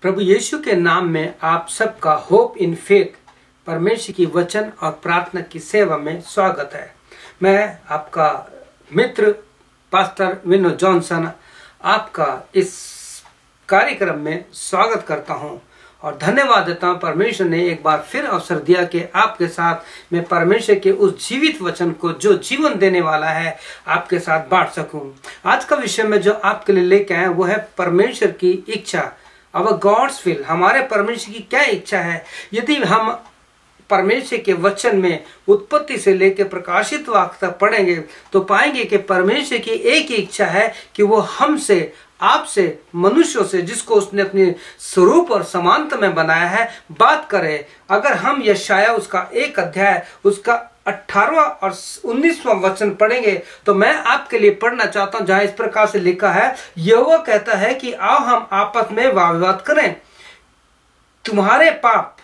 प्रभु यीशु के नाम में आप सबका होप इन फेथ परमेश्वर की वचन और प्रार्थना की सेवा में स्वागत है। मैं आपका मित्र पास्टर विनो जॉनसन आपका इस कार्यक्रम में स्वागत करता हूं और धन्यवाद देता हूं। परमेश्वर ने एक बार फिर अवसर दिया कि आपके साथ मैं परमेश्वर के उस जीवित वचन को जो जीवन देने वाला है आपके साथ बांट सकूं। आज का विषय में जो आपके लिए लेके आए वो है परमेश्वर की इच्छा। अवर गॉड्स विल, हमारे परमेश्वर की क्या इच्छा है। यदि हम परमेश्वर के वचन में उत्पत्ति से लेकर प्रकाशित वाक्य तक पढ़ेंगे तो पाएंगे कि परमेश्वर की एक ही इच्छा है कि वो हमसे, आपसे, मनुष्यों से, जिसको उसने अपने स्वरूप और समानता में बनाया है, बात करे। अगर हम यशाया उसका 1 अध्याय उसका 18वां और 19वां वचन पढ़ेंगे तो मैं आपके लिए पढ़ना चाहता हूं, जहां इस प्रकार से लिखा है, यहोवा कहता है कि आओ हम आपस में वाद विवाद करें। तुम्हारे पाप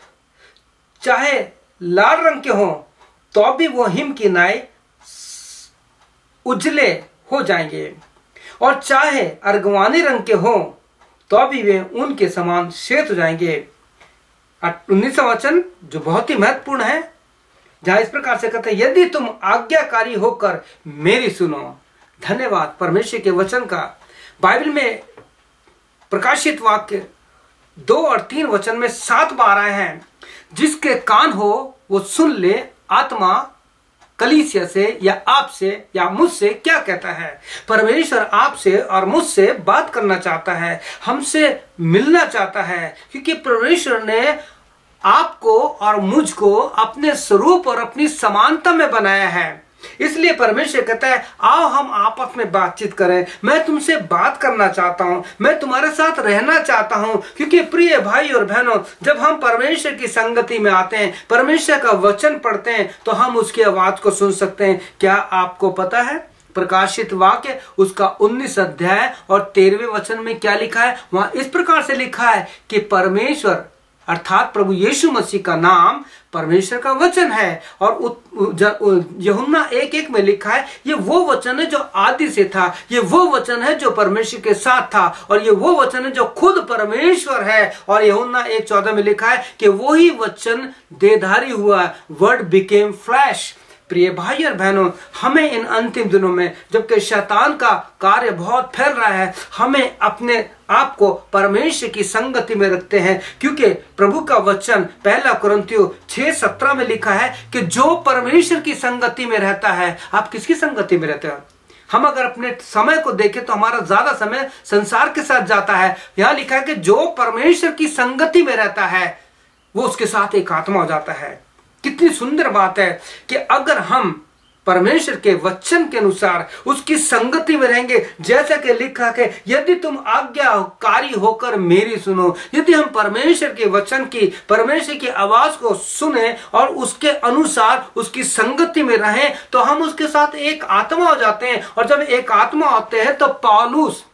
चाहे लाल रंग के हों तो भी वो हिम की नाई उजले हो जाएंगे, और चाहे अर्गवानी रंग के हों तो भी वे उनके समान श्वेत हो जाएंगे। 19वां वचन जो बहुत ही महत्वपूर्ण है, जहां इस प्रकार से कहते हैं, यदि तुम आज्ञाकारी होकर मेरी सुनो। धन्यवाद परमेश्वर के वचन का। बाइबल में प्रकाशित वाक्य 2 और 3 वचन में 7 बार आए हैं। जिसके कान हो वो सुन ले, आत्मा कलीसिया से या आपसे या मुझसे क्या कहता है। परमेश्वर आपसे और मुझसे बात करना चाहता है, हमसे मिलना चाहता है, क्योंकि परमेश्वर ने आपको और मुझको अपने स्वरूप और अपनी समानता में बनाया है। इसलिए परमेश्वर कहता है, आओ हम आपस में बातचीत करें। मैं तुमसे बात करना चाहता हूं, मैं तुम्हारे साथ रहना चाहता हूं। क्योंकि प्रिय भाई और बहनों, जब हम परमेश्वर की संगति में आते हैं, परमेश्वर का वचन पढ़ते हैं, तो हम उसकी आवाज को सुन सकते हैं। क्या आपको पता है प्रकाशित वाक्य उसका 19 अध्याय और 13वें वचन में क्या लिखा है? वहां इस प्रकार से लिखा है कि परमेश्वर अर्थात प्रभु यीशु मसीह का नाम परमेश्वर का वचन है। और यूहन्ना 1:1 में लिखा है, ये वो वचन है जो आदि से था, ये वो वचन है जो परमेश्वर के साथ था, और ये वो वचन है जो खुद परमेश्वर है। और यूहन्ना 1:14 में लिखा है कि वो ही वचन देहधारी हुआ, वर्ड बिकेम फ्लैश। प्रिय भाई और बहनों, हमें इन अंतिम दिनों में, जबकि शैतान का कार्य बहुत फैल रहा है, हमें अपने आप को परमेश्वर की संगति में रखते हैं। क्योंकि प्रभु का वचन 1 कुरिन्थियों 6:17 में लिखा है कि जो परमेश्वर की संगति में रहता है। आप किसकी संगति में रहते हो? हम अगर अपने समय को देखें तो हमारा ज्यादा समय संसार के साथ जाता है। यहां लिखा है कि जो परमेश्वर की संगति में रहता है वो उसके साथ एक आत्मा हो जाता है। कितनी सुंदर बात है कि अगर हम परमेश्वर के वचन के अनुसार उसकी संगति में रहेंगे, जैसा कि लिखा है, यदि तुम आज्ञाकारी होकर मेरी सुनो। यदि हम परमेश्वर के वचन की, परमेश्वर की आवाज को सुने और उसके अनुसार उसकी संगति में रहें, तो हम उसके साथ एक आत्मा हो जाते हैं। और जब एक आत्मा होते हैं तो पौलुस,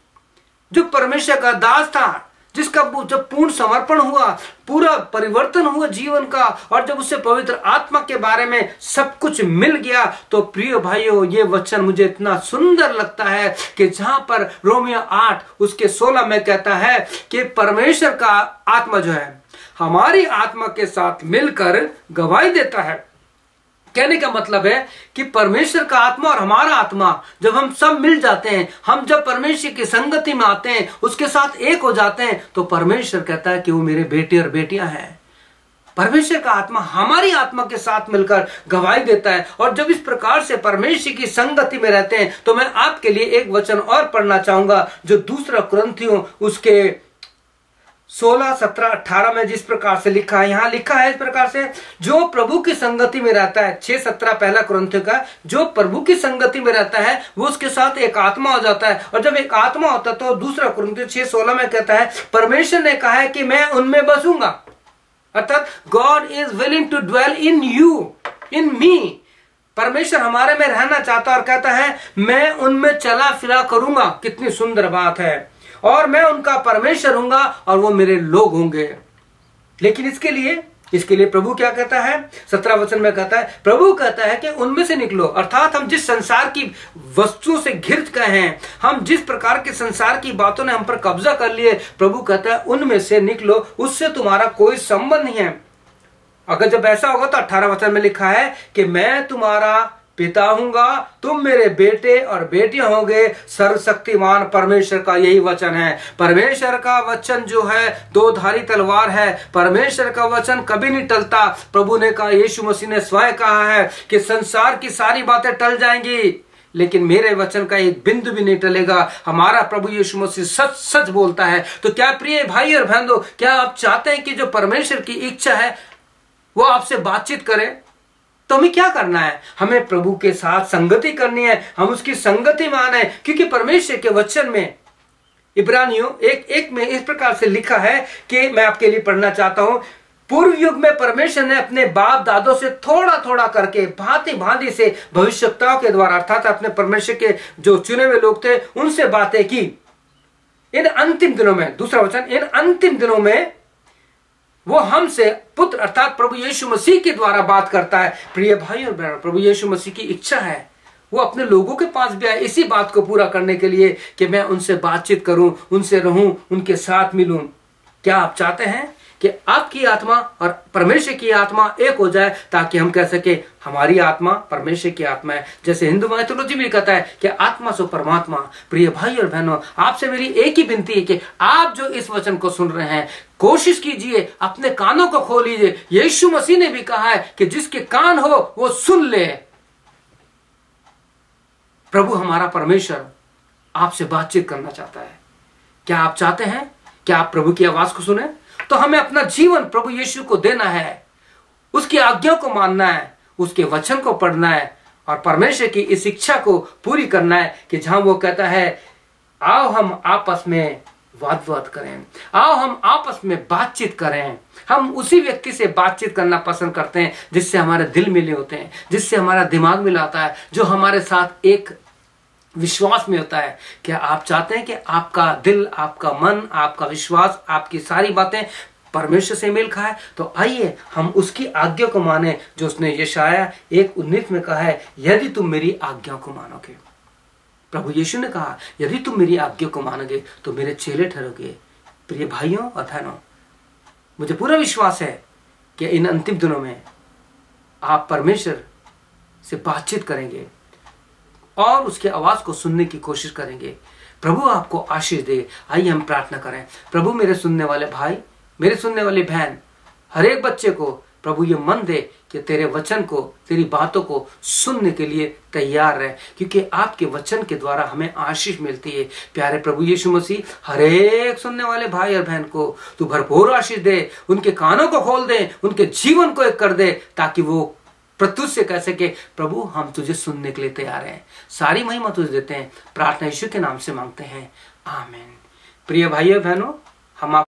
जो परमेश्वर का दास था, जिसका जब पूर्ण समर्पण हुआ, पूरा परिवर्तन हुआ जीवन का, और जब उससे पवित्र आत्मा के बारे में सब कुछ मिल गया, तो प्रिय भाइयों, ये वचन मुझे इतना सुंदर लगता है कि जहां पर रोमियो 8 उसके 16 में कहता है कि परमेश्वर का आत्मा जो है हमारी आत्मा के साथ मिलकर गवाही देता है। कहने का मतलब है कि परमेश्वर का आत्मा और हमारा आत्मा जब हम सब मिल जाते हैं, हम जब परमेश्वर की संगति में आते हैं, उसके साथ एक हो जाते हैं, तो परमेश्वर कहता है कि वो मेरे बेटे और बेटियां हैं। परमेश्वर का आत्मा हमारी आत्मा के साथ मिलकर गवाही देता है। और जब इस प्रकार से परमेश्वर की संगति में रहते हैं, तो मैं आपके लिए एक वचन और पढ़ना चाहूंगा, जो 2 कुरिन्थियों उसके 16, 17, 18 में जिस प्रकार से लिखा है। यहां लिखा है इस प्रकार से, जो प्रभु की संगति में रहता है, 6:17 1 कुरिन्थियों का, जो प्रभु की संगति में रहता है वो उसके साथ एक आत्मा हो जाता है। और जब एक आत्मा होता है तो 2 कुरिन्थियों 6:16 में कहता है, परमेश्वर ने कहा है कि मैं उनमें बसूंगा। अर्थात God is willing to dwell in you, in me. परमेश्वर हमारे में रहना चाहता और कहता है मैं उनमें चला फिरा करूंगा। कितनी सुंदर बात है। और मैं उनका परमेश्वर हूंगा और वो मेरे लोग होंगे। लेकिन इसके लिए इसके लिए प्रभु क्या कहता है, 17 वचन में कहता है, प्रभु कहता है कि उनमें से निकलो। अर्थात हम जिस संसार की वस्तुओं से घिर गए हैं, हम जिस प्रकार के संसार की बातों ने हम पर कब्जा कर लिए, प्रभु कहता है उनमें से निकलो, उससे तुम्हारा कोई संबंध नहीं है। अगर जब ऐसा होगा तो 18 वचन में लिखा है कि मैं तुम्हारा पिता हूंगा, तुम मेरे बेटे और बेटियां होंगे। सर्वशक्तिमान परमेश्वर का यही वचन है। परमेश्वर का वचन जो है दो धारी तलवार है। परमेश्वर का वचन कभी नहीं टलता। प्रभु ने कहा, यीशु मसीह ने स्वयं कहा है कि संसार की सारी बातें टल जाएंगी, लेकिन मेरे वचन का एक बिंदु भी नहीं टलेगा। हमारा प्रभु यीशु मसीह सच सच बोलता है। तो क्या प्रिय भाई और बहनों, क्या आप चाहते हैं कि जो परमेश्वर की इच्छा है वो आपसे बातचीत करे? तो हमें क्या करना है? हमें प्रभु के साथ संगति करनी है, हम उसकी संगति माने, क्योंकि परमेश्वर के वचन में इब्रानियों 1:1 में इस प्रकार से लिखा है कि मैं आपके लिए पढ़ना चाहता हूं। पूर्व युग में परमेश्वर ने अपने बाप दादों से थोड़ा थोड़ा करके भांति भांति से भविष्यवक्ताओं के द्वारा, अर्थात अपने परमेश्वर के जो चुने हुए लोग थे उनसे बातें की। इन अंतिम दिनों में, दूसरा वचन, इन अंतिम दिनों में वो हमसे पुत्र अर्थात प्रभु यीशु मसीह के द्वारा बात करता है। प्रिय भाई और बहनों, प्रभु यीशु मसीह की इच्छा है वो अपने लोगों के पास भी आए इसी बात को पूरा करने के लिए कि मैं उनसे बातचीत करूं, उनसे रहूं, उनके साथ मिलूं। क्या आप चाहते हैं कि आपकी आत्मा और परमेश्वर की आत्मा एक हो जाए, ताकि हम कह सके हमारी आत्मा परमेश्वर की आत्मा है? जैसे हिंदू माइथोलॉजी में कहता है कि आत्मा सो परमात्मा। प्रिय भाई और बहनों, आपसे मेरी एक ही विनती है कि आप जो इस वचन को सुन रहे हैं, कोशिश कीजिए, अपने कानों को खोल लीजिए। यीशु मसीह ने भी कहा है कि जिसके कान हो वो सुन ले। प्रभु हमारा परमेश्वर आपसे बातचीत करना चाहता है। क्या आप चाहते हैं कि आप प्रभु की आवाज को सुने? तो हमें अपना जीवन प्रभु यीशु को देना है, उसकी आज्ञा को मानना है, उसके वचन को पढ़ना है और परमेश्वर की इस इच्छा को पूरी करना है कि जहां वो कहता है आओ हम आपस में वाद करें, आओ हम आपस में बातचीत करें। हम उसी व्यक्ति से बातचीत करना पसंद करते हैं जिससे हमारे दिल मिले होते हैं, जिससे हमारा दिमाग मिलाता है, जो हमारे साथ एक विश्वास में होता है। क्या आप चाहते हैं कि आपका दिल, आपका मन, आपका विश्वास, आपकी सारी बातें परमेश्वर से मेल खाए? तो आइए हम उसकी आज्ञा को माने जो उसने यशाया 1:19 में कहा है, यदि तुम मेरी आज्ञा को मानोगे। प्रभु यीशु ने कहा यदि तुम मेरी आज्ञा को मानोगे तो मेरे चेले ठहरोगे। प्रिय भाइयों और बहनों, मुझे पूरा विश्वास है कि इन अंतिम दिनों में आप परमेश्वर से बातचीत करेंगे और उसके आवाज को सुनने की कोशिश करेंगे। प्रभु आपको आशीष दे। आइए हम प्रार्थना करें। प्रभु मेरे सुनने वाले भाई, मेरे सुनने वाली बहन, हर एक बच्चे को प्रभु ये मन दे कि तेरे वचन को, तेरी बातों को सुनने के लिए तैयार रहे, क्योंकि आपके वचन के द्वारा हमें आशीष मिलती है। प्यारे प्रभु यीशु मसीह, हर एक सुनने वाले भाई और बहन को तू भरपूर आशीष दे, उनके कानों को खोल दे, उनके जीवन को एक कर दे, ताकि वो प्रत्युत से कह सके प्रभु हम तुझे सुनने के लिए तैयार हैं। सारी महिमा तुझे देते हैं, प्रार्थना यीशु के नाम से मांगते हैं, आमीन। प्रिय भाइयों बहनों, हम